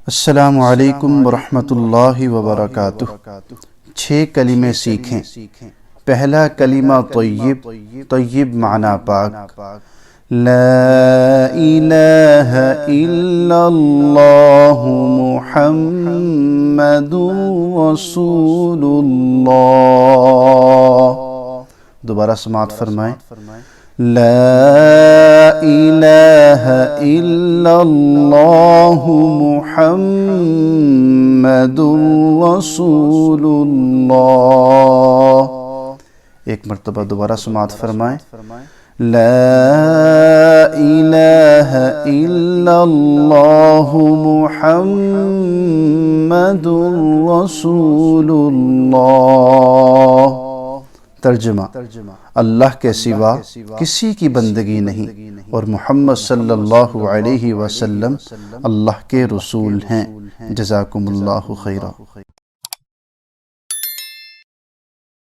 السلام علیکم ورحمۃ اللہ وبرکاتہ۔ 6 کلمے سیکھیں۔ پہلا کلمہ طیب، طیب معنی پاک۔ لا الہ الا اللہ محمد رسول اللہ۔ دوبارہ سماعت فرمائیں۔ لا الہ الا اللہ محمد رسول اللہ۔ ایک مرتبہ دوبارہ سماعت فرمائیں۔ لا الہ الا اللہ محمد رسول اللہ۔ ترجمہ: اللہ کے سوا کسی کی بندگی نہیں اور محمد صلی اللہ علیہ وسلم اللہ کے رسول ہیں۔ جزاکم اللہ خیرا۔